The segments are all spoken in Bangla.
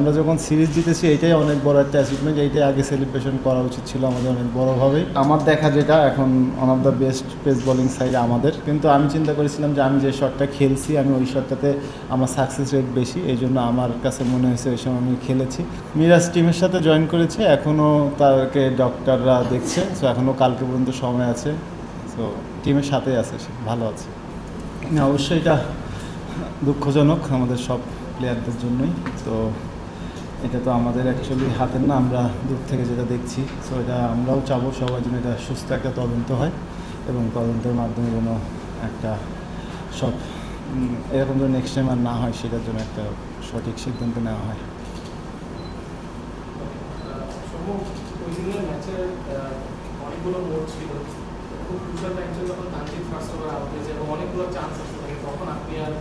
আমরা যখন সিরিজ জিতেছি এইটাই অনেক বড় একটা অ্যাচিভমেন্ট, এইটাই আগে সেলিব্রেশন করা উচিত ছিল আমাদের অনেক বড়োভাবেই। আমার দেখা যেটা এখন one of the best pace bowling side আমাদের, কিন্তু আমি চিন্তা করেছিলাম যে আমি যে শটটা খেলছি আমি ওই শটটাতে আমার সাকসেস রেট বেশি, এই জন্য আমার কাছে মনে হয়েছে ওই সময় আমি খেলেছি। মিরাজ টিমের সাথে জয়েন করেছে, এখনও তাকে ডক্টররা দেখছে, সো এখনও কালকে পর্যন্ত সময় আছে, সো টিমের সাথেই আছে, সে ভালো আছে। অবশ্যই এটা দুঃখজনক আমাদের সব প্লেয়ারদের জন্যই। তো এটা তো আমাদের অ্যাকচুয়ালি হাতের না, আমরা দূর থেকে যেটা দেখছি, সো এটা আমরাও চাবো সবার জন্য এটা সুস্থ একটা তদন্ত হয় এবং তদন্তের মাধ্যমে যেন একটা সব এরকম যেন নেক্সট টাইম আর না হয়, সেটার জন্য একটা সঠিক সিদ্ধান্ত নেওয়া হয়। অনেকগুলো মোড ছিল, খুব ক্রুশাল টাইম ছিল যখন তানজিদ ফার্স্ট ওভার আউট হয়েছে এবং অনেকগুলো চান্স আসতে থাকে, তখন আপনি আর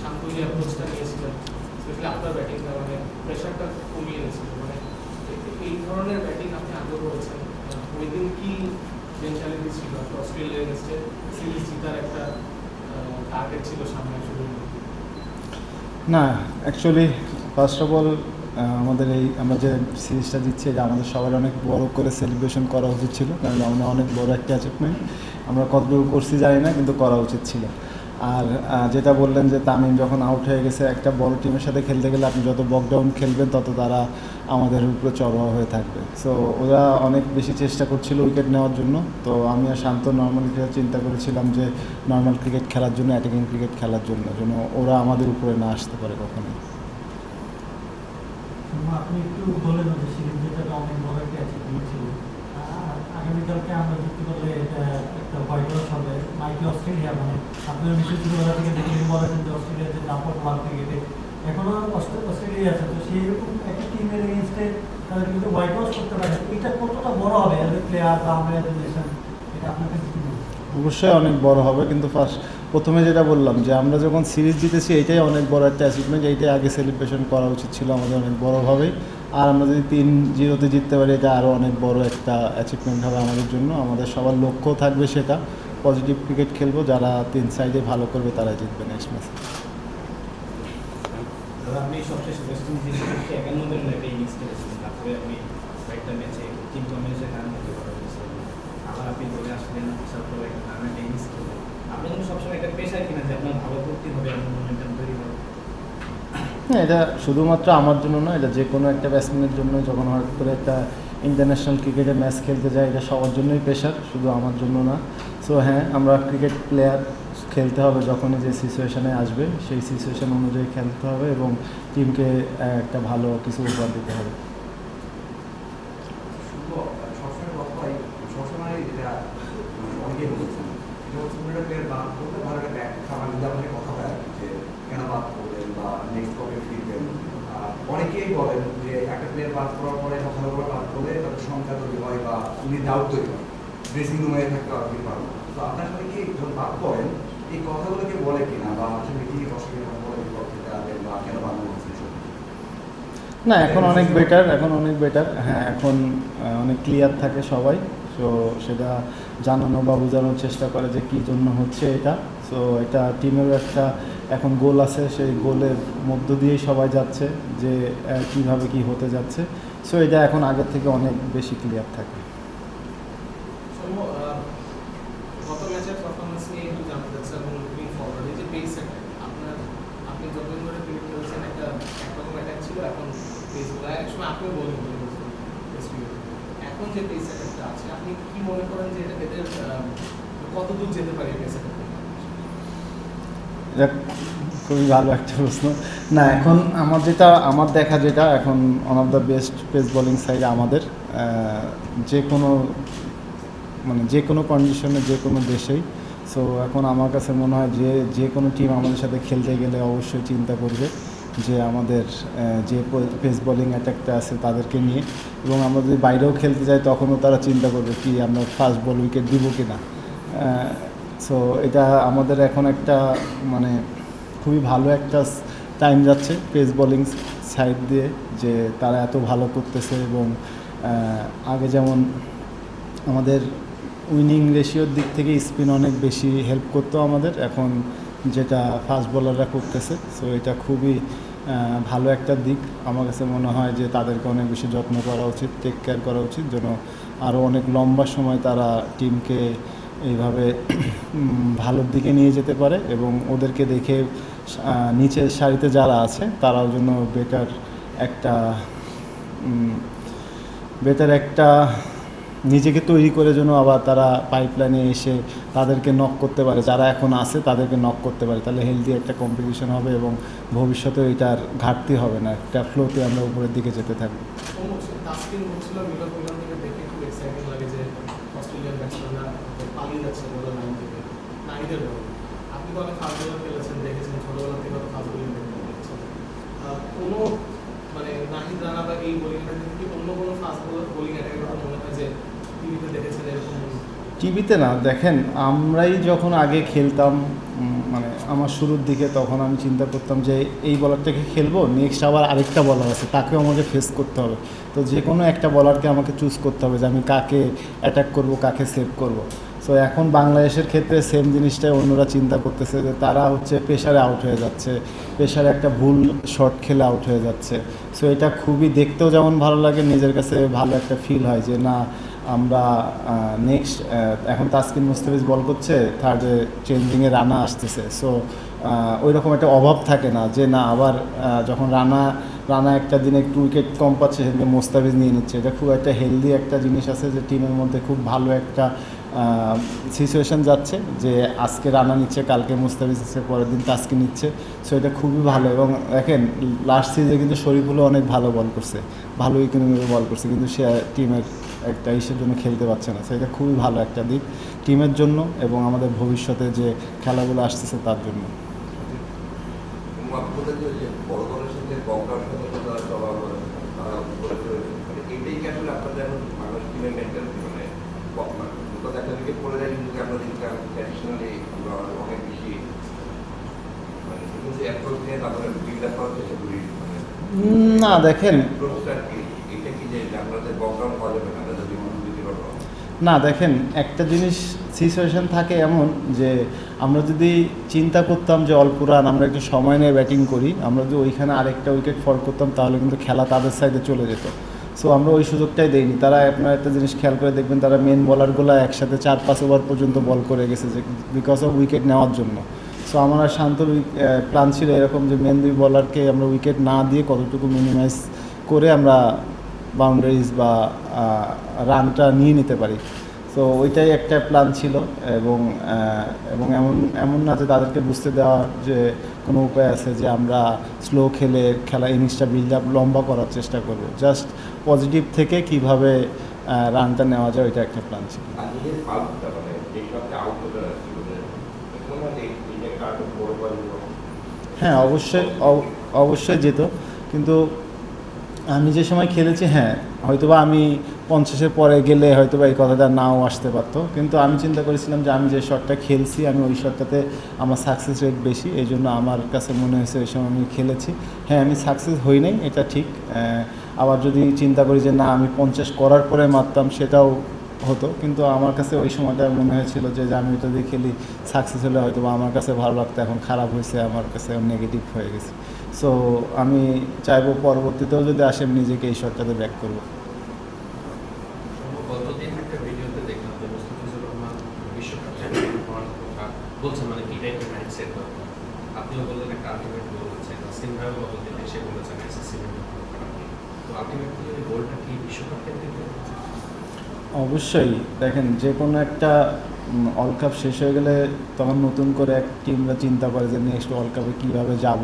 শান্তই অ্যাপ্রোচটা নিয়েছিলেন, স্পেশালি আপনার ব্যাটিং মানে প্রেশারটা কমিয়ে এনেছিল, মানে এই ধরনের ব্যাটিং আপনি আগে করেছেন। ওই দিন কি মেন্টালিটি ছিল? অস্ট্রেলিয়া এগেন্স্টে সিরিজ জিতার একটা টার্গেট ছিল সামনে শুরু? না, অ্যাকচুয়ালি ফার্স্ট অফ অল আমাদের এই আমরা যে সিরিজটা দিচ্ছি এটা আমাদের সবার অনেক বড় করে সেলিব্রেশন করা উচিত ছিল, কারণ আমাদের অনেক বড় একটা অ্যাচিভমেন্ট, আমরা কতটুকু করছি জানি না, কিন্তু করা উচিত ছিল। আর যেটা বললেন যে তামিম যখন আউট হয়ে গেছে, একটা বড় টিমের সাথে খেলতে গেলে আপনি যত বকডাউন খেলবেন তত তারা আমাদের উপরে চড়াও হয়ে থাকবে। সো ওরা অনেক বেশি চেষ্টা করছিল উইকেট নেওয়ার জন্য, তো আমি আর শান্ত নর্মাল চিন্তা করেছিলাম যে নর্মাল ক্রিকেট খেলার জন্য, অ্যাটাকিং ক্রিকেট খেলার জন্য যেন ওরা আমাদের উপরে না আসতে পারে কখনোই। আপনি একটু বলেন যে সিরিজ যেটা অনেক বড় একটা অ্যাচিভমেন্ট ছিল, আগামীকালকে আমরা যুক্তি করলে এটা একটা হোয়াইট হাউস হবে, মাইকে অস্ট্রেলিয়া, মানে আপনার নিশ্চয়ই ছোটবেলা থেকে দেখে বলেছেন যে অস্ট্রেলিয়ার যে দাপট ভালো ক্রিকেটে এখনো অস্ট্রেলিয়া আছে, তো সেই রকম একটা টিমের এগেনস্টে তাদের কিন্তু হোয়াইট হাউস করতে পারে, এটা কতটা বড় হবে অ্যাজ এ প্লেয়ার বা আমরা অ্যাজ এ নেশন, এটা আপনার কাছে কি মনে হয়? অবশ্যই অনেক বড় হবে, কিন্তু প্রথমে যেটা বললাম যে আমরা যখন সিরিজ জিতেছি এইটাই অনেক বড় একটা অ্যাচিভমেন্ট, এইটাই আগে সেলিব্রেশন করা উচিত ছিল আমাদের অনেক বড়োভাবেই। আর আমরা যদি 3-0 জিততে পারি এটা আরও অনেক বড় একটা অ্যাচিভমেন্ট হবে আমাদের জন্য। আমাদের সবার লক্ষ্য থাকবে সেটা পজিটিভ ক্রিকেট খেলবো, যারা 3 সাইডে ভালো করবে তারা জিতবে নেক্সট ম্যাচে। আপনি সবশেষ ওয়েস্ট ইন্ডিজ 91 একটা ইনিংস খেলেছিলেন, তারপরে আপনি কয়েকটা ম্যাচে টিম কম্বিনেশন রান করতে পারছেন, আবার আপনি দলে আসলেন, আসার পরে একটা ইনিংস খেলেন। আপনি কিন্তু সবসময় একটা পেশায় কিনা যে আপনার ভালো করতে হবে, এমন মোমেন্টাম তৈরি হবে? হ্যাঁ, এটা শুধুমাত্র আমার জন্য না, এটা যে কোনো একটা ব্যাটসম্যানের জন্য যখন হঠাৎ করে একটা ইন্টারন্যাশনাল ক্রিকেটে ম্যাচ খেলতে যায়, এটা সবার জন্যই প্রেশার, শুধু আমার জন্য না। সো হ্যাঁ, আমরা ক্রিকেট প্লেয়ার খেলতে হবে, যখনই যে সিচুয়েশানে আসবে সেই সিচুয়েশান অনুযায়ী খেলতে হবে এবং টিমকে একটা ভালো কিছু উপহার দিতে হবে। সবসময় যেটা অনেকেই বলছেন এটা হচ্ছে কোনো একটা প্লেয়ার বাদ করলে ভালো একটা ব্যাট খাবার যদি আপনাকে কথা বলেন যে কেন বাদ করবেন বা নেক্সট কবে ফিরবেন, অনেকেই বলেন যে একটা প্লেয়ার বাদ করার পরে ভালো করে বাদ করলে তাদের সংখ্যা তৈরি হয় বা উনি ডাউট তৈরি হয়, ড্রেসিং রুমে থাকতে আপনি পারবেন। তো আপনার সাথে কি যখন বাদ করেন এই কথাগুলোকে বলে কিনা বা আসলে কি অসুবিধা বলে বা কেন বাদ করছেন? না, এখন অনেক বেটার, হ্যাঁ এখন অনেক ক্লিয়ার থাকে সবাই, সো সেটা জানানো বা বোঝানোর চেষ্টা করে যে কী জন্য হচ্ছে এটা। সো এটা টিমেরও একটা এখন গোল আছে, সেই গোলের মধ্য দিয়েই সবাই যাচ্ছে যে কীভাবে কী হতে যাচ্ছে। সো এটা এখন আগের থেকে অনেক বেশি ক্লিয়ার থাকে। গত ম্যাচের পারফরমেন্স নিয়ে একটু জানতে চাচ্ছি এবং লুকিং ফরওয়ার্ড, এই যে পেস অ্যাটাক আপনি যতদিন ধরে ক্রিকেট খেলছেন একটা একরকম অ্যাটাক ছিল, এখন পেস একসময় আপনিও বোলিং করেছেন, এখন যে পেস অ্যাটাকটা আছে আপনি কি মনে করেন যে এটা এদের কত দূর যেতে পারে পেস অ্যাটাক? এটা খুবই ভালো একটা প্রশ্ন। না, এখন আমার দেখা যেটা এখন one of the best pace bowling side আমাদের, যে কোনো কন্ডিশনে যে কোনো দেশেই। সো এখন আমার কাছে মনে হয় যে কোনো টিম আমাদের সাথে খেলতে গেলে অবশ্যই চিন্তা করবে যে আমাদের যে পেস বোলিং অ্যাটাকটা আছে তাদেরকে নিয়ে, এবং আমরা যদি বাইরেও খেলতে যাই তখনও তারা চিন্তা করবে কি আমরা ফার্স্ট বল উইকেট দিব কি না। সো এটা আমাদের এখন একটা মানে খুবই ভালো একটা টাইম যাচ্ছে পেস বোলিং সাইড দিয়ে, যে তারা এত ভালো করতেছে এবং আগে যেমন আমাদের উইনিং রেশিওর দিক থেকে স্পিন অনেক বেশি হেল্প করতো আমাদের, এখন যেটা ফাস্ট বোলাররা করতেছে। সো এটা খুবই ভালো একটা দিক। আমার কাছে মনে হয় যে তাদেরকে অনেক বেশি যত্ন করা উচিত, টেক কেয়ার করা উচিত, যেন আরও অনেক লম্বা সময় তারা টিমকে এইভাবে ভালোর দিকে নিয়ে যেতে পারে এবং ওদেরকে দেখে নিচের সারিতে যারা আছে তারাও যেন বেটার একটা নিজেকে তৈরি করে যেন আবার তারা পাইপলাইনে এসে তাদেরকে নক করতে পারে, যারা এখন আছে তাদেরকে নক করতে পারে। তাহলে হেলদি একটা কম্পিটিশন হবে এবং ভবিষ্যতে এটার ঘাটতি হবে না, একটা ফ্লোতে আমরা উপরের দিকে যেতে থাকবো। তাসকিন হচ্ছিল মিলন থেকে দেখে খুব এক্সাইটিং লাগে যে অস্ট্রেলিয়ান ব্যাটসম্যানরা পালিয়ে যাচ্ছে বড় লাইন থেকে নাহিদের বল। আপনি তো অনেক ফাস্ট বোলার খেলেছেন, দেখেছেন ছোটবেলা থেকে অত ফাস্ট বোলিং দেখেছেন। কোনো মানে নাহিদ রানা বা এই বোলিংটা কি অন্য কোনো ফাস্ট বোলিং অ্যাটাকের কথা মনে হয় যে টিভিতে দেখেছেন এরকম? টিভিতে না, দেখেন আমরাই যখন আগে খেলতাম মানে আমার শুরুর দিকে, তখন আমি চিন্তা করতাম যে এই বলারটাকে খেলবো, নেক্সট আবার আরেকটা বলার আছে, তাকেও আমাকে ফেস করতে হবে। তো যে কোনো একটা বলারকে আমাকে চুজ করতে হবে যে আমি কাকে অ্যাটাক করব, কাকে সেভ করব। সো এখন বাংলাদেশের ক্ষেত্রে সেম জিনিসটাই অন্যরা চিন্তা করতেছে যে তারা হচ্ছে প্রেশারে আউট হয়ে যাচ্ছে, প্রেশারে একটা ভুল শট খেলে আউট হয়ে যাচ্ছে। সো এটা খুবই দেখতেও যেমন ভালো লাগে, নিজের কাছে ভালো একটা ফিল হয় যে না আমরা নেক্সট এখন তাসকিন মুস্তাফিজ বল করছে, থার্ডে চেঞ্জিংয়ে রানা আসতেছে। সো ওই রকম একটা অভাব থাকে না যে না আবার যখন রানা একটা দিনে একটু উইকেট কম পাচ্ছে সেদিকে মুস্তাফিজ নিয়ে নিচ্ছে। এটা খুব একটা হেলদি একটা জিনিস আছে যে টিমের মধ্যে খুব ভালো একটা সিচুয়েশান যাচ্ছে যে আজকে রানা নিচ্ছে, কালকে মুস্তাফিজ নিচ্ছে, পরের দিন তাসকিন নিচ্ছে। সো এটা খুবই ভালো। এবং দেখেন লাস্ট সিজনে কিন্তু শরীফুলও অনেক ভালো বল করছে, ভালো ইকোনমিতে বল করছে, কিন্তু সে টিমের একটা ইসের জন্য খেলতে পারছে না। সেটা খুবই ভালো একটা দিক টিমের জন্য এবং আমাদের ভবিষ্যতে যে খেলাগুলো আসতেছে তার জন্য। বড় দলের সাথে গঙ্গার সাথে তারা চলা তারা এটাই কি আসলে আপনাদের এখন বাংলাদেশ টিমের মেন্টালিটি মানে একটা উইকেট পড়ে যায় কিন্তু আপনাদের ট্র্যাডিশনালি আমরা অনেক বেশি মানে অ্যাপ্রোচ নিয়ে তারপরে বিল্ড আপ করার চেষ্টা করি। না দেখেন, এটা কি যে আপনাদের গঙ্গার হওয়া যাবে না যদি না দেখেন একটা জিনিস সিচুয়েশান থাকে এমন যে আমরা যদি চিন্তা করতাম যে অল্প রান আমরা একটু সময় নিয়ে ব্যাটিং করি, আমরা যদি ওইখানে আরেকটা উইকেট ফল করতাম তাহলে কিন্তু খেলা তাদের সাইডে চলে যেত। সো আমরা ওই সুযোগটাই দেইনি। তারা আপনার একটা জিনিস খেয়াল করে দেখবেন, তারা মেন বলারগুলো একসাথে 4-5 ওভার পর্যন্ত বল করে গেছে যে বিকজ অফ উইকেট নেওয়ার জন্য। সো আমার আর শান্তর প্ল্যান ছিল এরকম যে মেন দুই বলারকে আমরা উইকেট না দিয়ে কতটুকু মিনিমাইজ করে আমরা বাউন্ডারিজ বা রানটা নিয়ে নিতে পারি। সো ওইটাই একটা প্ল্যান ছিল এবং এমন না যে তাদেরকে বুঝতে দেওয়ার যে কোনো উপায় আছে যে আমরা স্লো খেলা ইনিংসটা বিল্ড আপ লম্বা করার চেষ্টা করব। জাস্ট পজিটিভ থেকে কিভাবে রানটা নেওয়া যায় ওইটা একটা প্ল্যান ছিল। হ্যাঁ অবশ্যই যেত, কিন্তু আমি যে সময় খেলেছি হ্যাঁ হয়তোবা আমি 50-এর পরে গেলে হয়তোবা এই কথাটা নাও আসতে পারতো, কিন্তু আমি চিন্তা করেছিলাম যে আমি যে শটটা খেলছি আমি ওই শটটাতে আমার সাকসেস রেট বেশি, এই জন্য আমার কাছে মনে হয়েছে ওই সময় আমি খেলেছি। হ্যাঁ আমি সাকসেস হই নাই এটা ঠিক, আবার যদি চিন্তা করি যে না আমি 50 করার পরে মারতাম সেটাও হতো, কিন্তু আমার কাছে ওই সময়টা মনে হয়েছিল যে আমি এটা দিয়ে খেলি সাকসেস হলে হয়তো আমার কাছে ভালো লাগতো, এখন খারাপ হয়েছে আমার কাছে নেগেটিভ হয়ে গেছে। সো আমি চাইবো পরবর্তীতেও যদি আসে আমি নিজেকে এই শটটাতে ব্যাক করবো। গতদিন একটা ভিডিওতে দেখলাম যে মুস্তাফিজুর রহমান বিশ্বকাপ চ্যাম্পিয়ন হওয়ার কথা বলছেন, মানে কি টাইপের মাইন্ডসেট দরকার। আপনিও বললেন একটা আলটিমেট গোল আছে, নাসিম ভাইও গতদিন এসে বলেছেন এসএসসি খারাপ নেই, তো আলটিমেটলি গোলটা কি বিশ্বকাপ কেন্দ্রিক? অবশ্যই দেখেন যে কোনো একটা ওয়ার্ল্ড কাপ শেষ হয়ে গেলে তখন নতুন করে এক টিমরা চিন্তা করে যে নেক্সট ওয়ার্ল্ড কাপে কীভাবে যাব,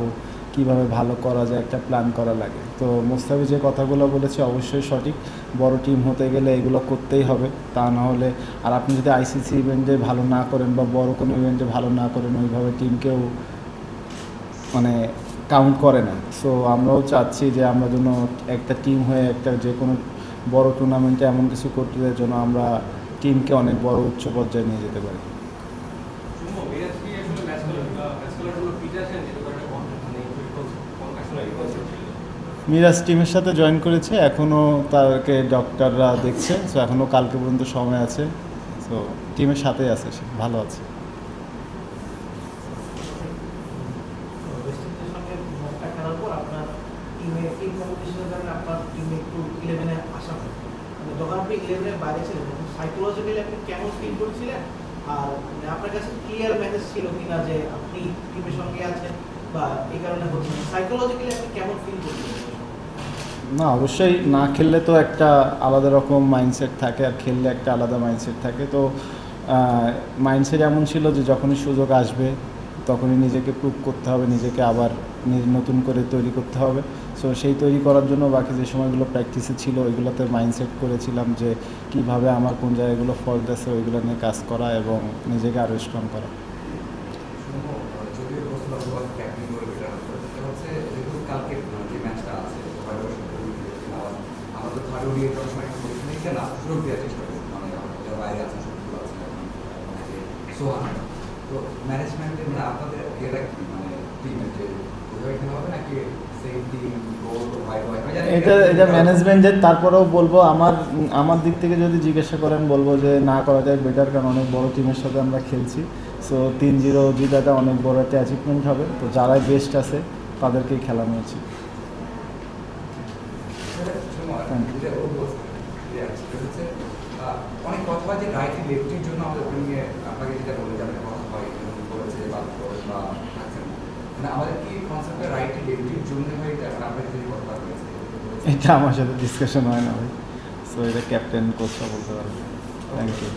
কীভাবে ভালো করা যায়, একটা প্ল্যান করা লাগে। তো মুস্তাফিজ যে কথাগুলো বলেছে অবশ্যই সঠিক, বড় টিম হতে গেলে এগুলো করতেই হবে, তা না হলে আর আপনি যদি আইসিসি ইভেন্টে ভালো না করেন বা বড় কোনো ইভেন্টে ভালো না করেন ওইভাবে টিমকেও মানে কাউন্ট করে না। সো আমরাও চাচ্ছি যে আমরা যেন একটা টিম হয়ে একটা যে কোনো বড় টুর্নামেন্টে এমন কিছু করতে যেন আমরা টিমকে অনেক বড় উচ্চ পর্যায়ে নিয়ে যেতে পারি। মিরাজ টিমের সাথে জয়েন করেছে, এখনও তাকে ডক্টররা দেখছে, সো এখনও কালকে পর্যন্ত সময় আছে। সো টিমের সাথেই আছে, সে ভালো আছে। খেলার পর আপনার 11-এর বাইরে ছিলেন, সাইকোলজিক্যালি আপনি কেমন ফিল করছিলেন? আর মানে আপনার কাছে ক্লিয়ার মেসেজ ছিল কিনা যে আপনি টিমের সঙ্গে আছেন বা এই কারণে হচ্ছে না, সাইকোলজিক্যালি আপনি কেমন ফিল করছিলেন? না, অবশ্যই না খেললে তো একটা আলাদা রকম মাইন্ডসেট থাকে, আর খেললে একটা আলাদা মাইন্ডসেট থাকে। তো মাইন্ডসেট এমন ছিল যে যখনই সুযোগ আসবে তখনই নিজেকে প্রুভ করতে হবে, নিজেকে আবার নতুন করে তৈরি করতে হবে। সো সেই তৈরি করার জন্য বাকি যে সময়গুলো প্র্যাকটিসে ছিল ওইগুলোতে মাইন্ডসেট করেছিলাম যে কিভাবে আমার কোন জায়গাগুলো ফল্ট আছে ওইগুলো নিয়ে কাজ করা এবং নিজেকে আরও স্ট্রং করা। যদিও প্রশ্ন ক্যাপ্টেন করে বেটার সেটা হচ্ছে যেহেতু কালকে যে ম্যাচটা আছে আমরা তো থার্ড ওডিআই সময় পরীক্ষা না সুযোগ দেওয়ার চেষ্টা করি, মানে আমাদের বাইরে আছে সবগুলো আছে সোহান, তো ম্যানেজমেন্টের মানে আপনাদের এরা কি মানে টিমের যে ওইভাবে খেলা হবে নাকি সেম টিম গোল হোয়াইট এটা ম্যানেজমেন্টের, তারপরেও বলবো আমার দিক থেকে যদি জিজ্ঞাসা করেন বলবো যে না করা যায় বেটার, কারণ অনেক বড় টিমের সাথে আমরা খেলছি। সো 3-0 জিতাটা অনেক বড় একটা অ্যাচিভমেন্ট হবে। তো যারাই বেস্ট আছে তাদেরকেই খেলানো উচিত। অনেক কথা হয় যে রাইট লেফটির জন্য আমাদের ওপেনিংয়ে আপনাকে যেটা বলে যে আপনার কথা হয় করেছে বা থাকছেন, মানে আমাদের কি কনসেপ্টটা রাইট লেফটির জন্য হয় এটা আপনাকে যদি কথা হয়েছে? এটা আমার সাথে ডিসকাশন হয় না ভাই, সো এটা ক্যাপ্টেন কোচরা বলতে পারবে। Thank you.